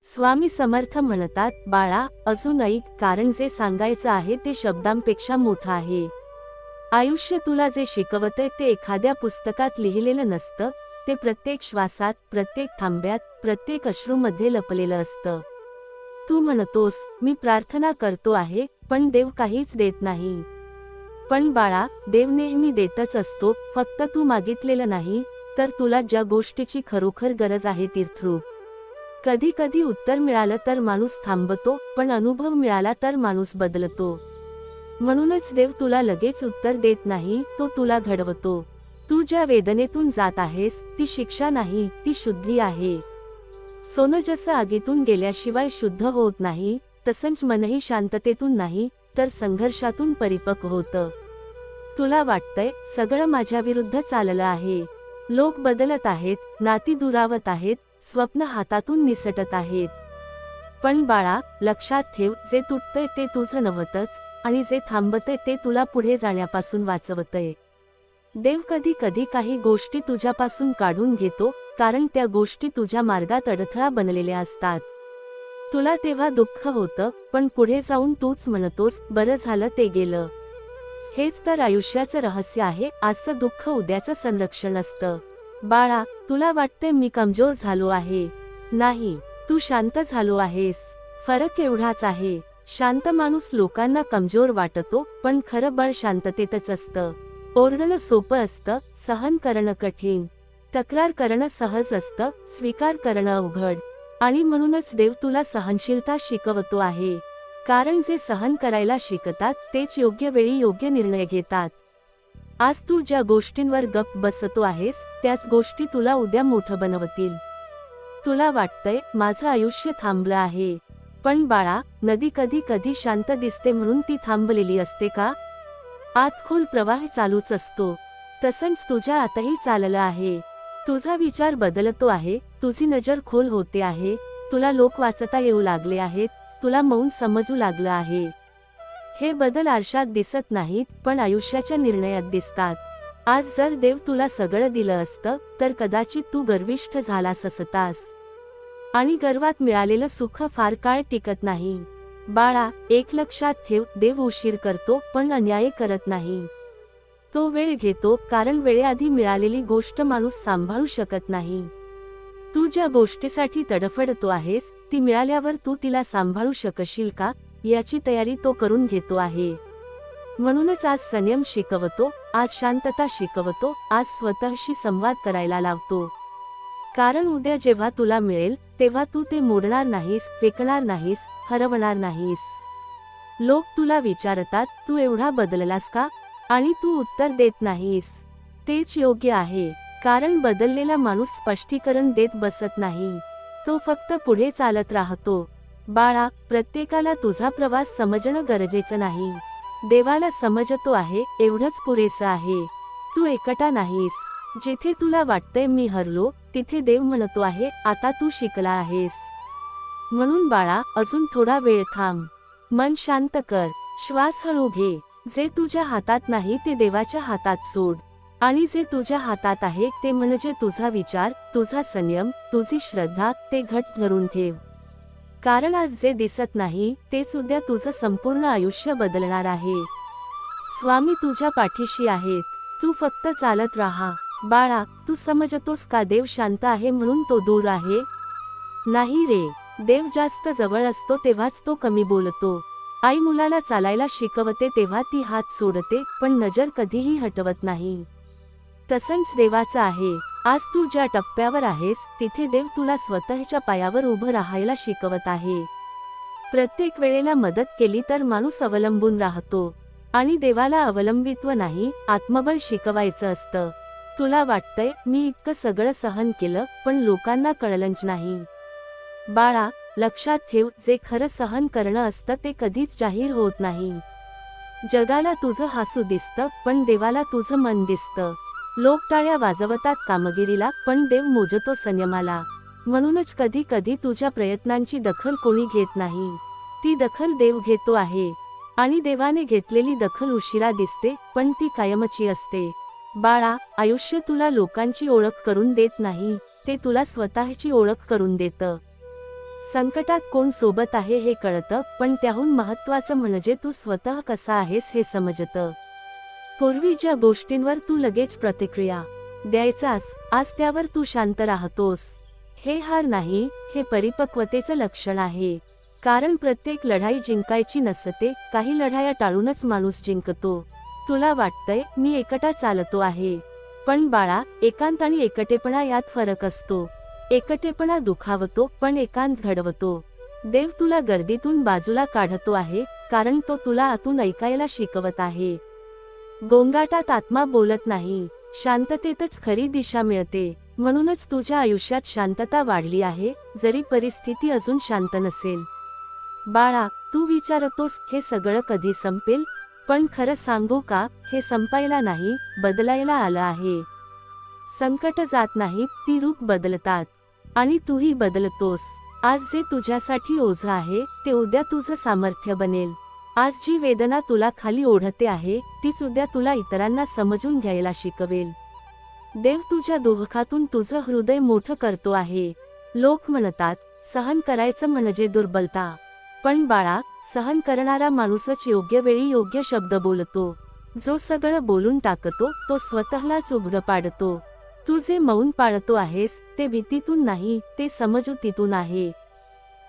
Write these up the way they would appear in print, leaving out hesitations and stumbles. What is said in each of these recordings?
स्वामी समर्थ म्हणतात, बाळा अजून ऐक, कारण जे सांगायचं आहे ते शब्दांपेक्षा मोठं आहे. आयुष्य तुला जे शिकवतंय ते एखाद्या पुस्तकात लिहिलेलं नसतं, ते प्रत्येक श्वासात, प्रत्येक थांब्यात, प्रत्येक अश्रूमध्ये लपलेलं असतं. तू म्हणतोस, मी प्रार्थना करतो आहे, पण देव काहीच देत नाही. पण बाळा, देव नेहमी देतच असतो, फक्त तू मागितलेलं नाही, तर तुला ज्या गोष्टीची खरोखर गरज आहे तीर्थरूप. कधी कधी उत्तर मिळालं तर माणूस थांबतो, पण अनुभव मिळाला तर माणूस बदलतो. म्हणूनच देव तुला लगेच उत्तर देत नाही, तो तुला घडवतो. तू ज्या वेदनेतून जात आहेस, ती शिक्षा नाही, ती शुद्धी आहे. सोनं जसं आगीतून गेल्याशिवाय शुद्ध होत नाही, तसंच मनही शांततेतून नाही, तर संघर्षातून परिपक्व होतं. तुला वाटतंय, सगळं माझ्या विरुद्ध चाललं आहे. लोक बदलत आहेत, नाती दुरावत आहेत, स्वप्न हातातून निसटत आहेत. पण बाळा, लक्षात ठेव, जे तुटतंय ते तुझं नव्हतंच, आणि जे थांबतंय ते तुला पुढे जाण्यापासून वाचवतंय. देव कधी कधी काही गोष्टी तुझ्यापासून काढून घेतो, कारण त्या गोष्टी तुझ्या मार्गात अडथळा बनलेल्या असतात. तुला तेव्हा दुःख होतं, पण पुढे जाऊन तूच म्हणतोस, बरं झालं ते गेलं. हेच तर आयुष्याचं रहस्य आहे. आजचं दुःख उद्याचं संरक्षण असतं. बाळा, तुला वाटते मी कमजोर झालो आहे. नाही, तू शांत झालो आहेस. फरक एवढाच आहे, शांत माणूस लोकांना कमजोर वाटतो, पण खरं बळ शांततेतच असतं. ओरडणं सोपं असतं, सहन करणं कठीण. तक्रार करणं सहज असतं, स्वीकार करणं अवघड. आणि म्हणूनच देव तुला सहनशीलता शिकवतो आहे. कारण जे सहन करायला शिकतात, तेच योग्य वेळी योग्य निर्णय घेतात. आज तू ज्या गोष्टींवर गप्प बसतो आहेस, त्याच गोष्टी तुला उद्या मोठं बनवतील. तुला वाटतंय, माझं आयुष्य थांबलं आहे. पण बाळा, नदी कधी कधी शांत दिसते म्हणून ती थांबलेली असते का? आत खोल प्रवाह चालूच असतो. तसंच तुझ्या आतही चाललं आहे. तुझा विचार बदलतो आहे, तुझी नजर खोल होते आहे, तुला लोक वाचता येऊ लागले आहेत, तुला मौन समजू लागलं आहे. हे बदल आरशात दिसत नाहीत, पण आयुष्याच्या निर्णयात दिसतात. आज जर देव तुला सगळं दिलं असतं, तर कदाचित तू गर्विष्ठ झालास असतास. आणि गर्वात मिळालेलं सुख फार काळ टिकत नाही. बाळा, एक लक्षात ठेव, देव उशीर करतो, पण अन्याय करत नाही. तो वेळ घेतो, कारण वेळेआधी मिळालेली गोष्ट माणूस सांभाळू शकत नाही. तू ज्या गोष्टीसाठी तडफडतो आहेस, ती मिळाल्यावर तू तिला सांभाळू शकशील का, याची तयारी तो करून घेतो आहे. म्हणूनच आज संयम शिकवतो, आज शांतता शिकवतो, आज स्वतःशी संवाद करायला लावतो. कारण उद्या जेव्हा तुला मिळेल, तेव्हा तू ते मोडणार नाहीस, फेकणार नाहीस, हरवणार नाहीस. लोक तुला विचारतात, तू एवढा बदललास का? आणि तू उत्तर देत नाहीस. तेच योग्य आहे, कारण बदललेला माणूस स्पष्टीकरण देत बसत नाही. तो फक्त पुढे चालत राहतो. बाळा, प्रत्येकाला तुझा प्रवास समजणं गरजेचं नाही. देवाला समजतो आहे, एवढंच पुरेसं आहे. तू एकटा नाहीस. जिथे तुला वाटतंय मी हरलो, तिथे देव म्हणतो आहे, आता तू शिकला आहेस. म्हणून बाळा, अजून थोडा वेळ थांब. मन शांत कर, श्वास हळू घे. जे तुझ्या हातात नाही ते देवाच्या हातात सोड. आणि जे तुझ्या हातात आहे ते म्हणजे तुझा विचार, तुझा संयम, तुझी श्रद्धा, ते घट्ट धरून ठेव. कारण आज जे दिसत नाही, तेच उद्या तुझं संपूर्ण आयुष्य बदलणार आहे. स्वामी तुझ्या पाठीशी आहेत. तू फक्त चालत राहा. बाळा, तू समजतोस का देव शांत आहे म्हणून तो दूर आहे? नाही रे, देव जास्त जवळ असतो तेव्हाच तो कमी बोलतो. आई मुलाला चालायला शिकवते तेव्हा ती हात सोडते, पण नजर कधीही हटवत नाही. तसंच देवाचं आहे. आज तू ज्या टप्प्यावर आहेस, तिथे देव तुला स्वतःच्या पायावर उभं राहायला शिकवत आहे. प्रत्येक वेळेला मदत केली तर माणूस अवलंबून राहतो. आणि देवाला अवलंबित्व नाही, आत्मबळ शिकवायचं असतं. तुला वाटतंय, मी इतकं सगळं सहन केलं, पण लोकांना कळलंच नाही. बाळा, लक्षात ठेव, जे खरं सहन करणं असतं ते कधीच जाहीर होत नाही. जगाला तुझं हसू दिसतं, पण देवाला तुझं मन दिसतं. लोक टाळ्या वाजवतात कामगिरीला, पण देव मोजतो संयमाला. म्हणूनच कधी कधी तुझ्या प्रयत्नांची दखल कोणी घेत नाही. ती दखल देव घेतो आहे. आणि देवाने घेतलेली दखल उशिरा दिसते, पण ती कायमची असते. बाळा, आयुष्य तुला लोकांची ओळख करून देत नाही, ते तुला स्वतःची ओळख करून देतं. संकटात कोण सोबत आहे हे कळतं, पण त्याहून महत्त्वाचं म्हणजे तू स्वतः कसा आहेस हे समजतं. पूर्वी ज्या गोष्टींवर तू लगेच प्रतिक्रिया द्यायचास, आज त्यावर तू शांत राहतोस. हे हार नाही, हे परिपक्वतेचं लक्षण आहे. कारण प्रत्येक लढाई जिंकायची नसते, काही लढाया टाळूनच माणूस जिंकतो. तुला वाटतंय मी एकटा चालतो आहे, पण बाळा, एकांत आणि एकटेपणा यात फरक असतो. एकटेपणा दुखावतो, पण एकांत घडवतो. देव तुला गर्दीतून बाजूला काढतो आहे, कारण तो तुला आतून ऐकायला शिकवत आहे. गोंगाटात आत्मा बोलत नाही, शांततेतच खरी दिशा मिळते. म्हणूनच तुझ्या आयुष्यात शांतता वाढली आहे, जरी परिस्थिती अजून शांत नसेल. बाळा, तू विचारतोस हे सगळं कधी संपेल, पण खरं सांगू का, हे संपायला नाही, बदलायला आलं आहे. संकट जात नाहीत, ती रूप बदलतात. आणि तूही बदलतोस. आज जे तुझ्यासाठी ओझं आहे, ते उद्या तुझं सामर्थ्य बनेल. आज जी वेदना तुला खाली ओढते आहे, तीच उद्या तुला इतरांना समजून घ्यायला शिकवेल. देव तुझ्या दुःखातून तुझं हृदय मोठं करतो आहे. लोक म्हणतात, सहन करायचं म्हणजे दुर्बलता. पण बाळा, सहन करणारा माणूसच योग्य वेळी योग्य शब्द बोलतो. जो सगळं बोलून टाकतो, तो स्वतःलाच उघडं पाडतो. तू जे मौन पाळतो आहेस, ते भीतीतून नाही, ते समजुतीतून आहे.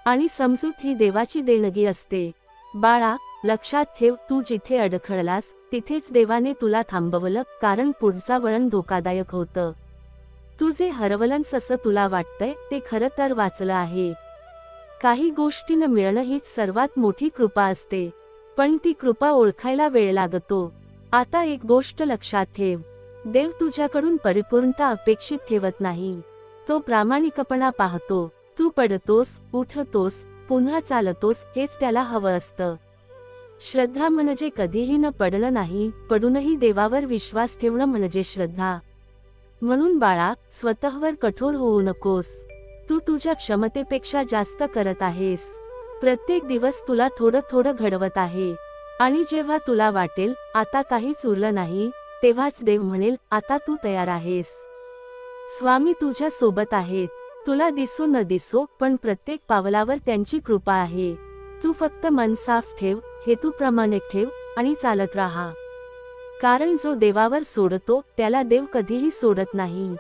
आणि समजूत ही देवाची देणगी असते. बाळा, लक्षात ठेव, तू जिथे अडखळलास, तिथेच देवाने तुला थांबवलं, कारण पुढचा वळण धोकादायक होतं. तू जे हरवलंस असं तुला वाटतंय, ते खरं तर वाचलं आहे. काही गोष्टींना मिळणं हीच सर्वात मोठी कृपा असते, पण ती कृपा ओळखायला वेळ लागतो. आता एक गोष्ट लक्षात ठेव, देव तुझ्याकडून परिपूर्णता अपेक्षित ठेवत नाही, तो प्रामाणिकपणा पाहतो. तू पडतोस, उठतोस, पुन्हा चालतोस, हेच त्याला हवं असतं. श्रद्धा म्हणजे कधीही न पडणं नाही, पडूनही देवावर विश्वास ठेवणं म्हणजे श्रद्धा. म्हणून बाळा, स्वतःवर कठोर होऊ नकोस. तू तुझ्या क्षमतेपेक्षा जास्त करत आहेस. प्रत्येक दिवस तुला थोडं थोडं घडवत आहे. आणि जेव्हा तुला वाटेल आता काहीच उरलं नाही, तेव्हाच देव म्हणेल, आता तू तयार आहेस. स्वामी तुझ्या सोबत आहेत. तुला दिसो न दिसो, पण प्रत्येक पावलावर त्यांची कृपा आहे. तू फक्त मन साफ ठेव, हेतू प्रामाणिक ठेव, आणि चालत राहा. कारण जो देवावर सोडतो, त्याला देव कधीही सोडत नाही.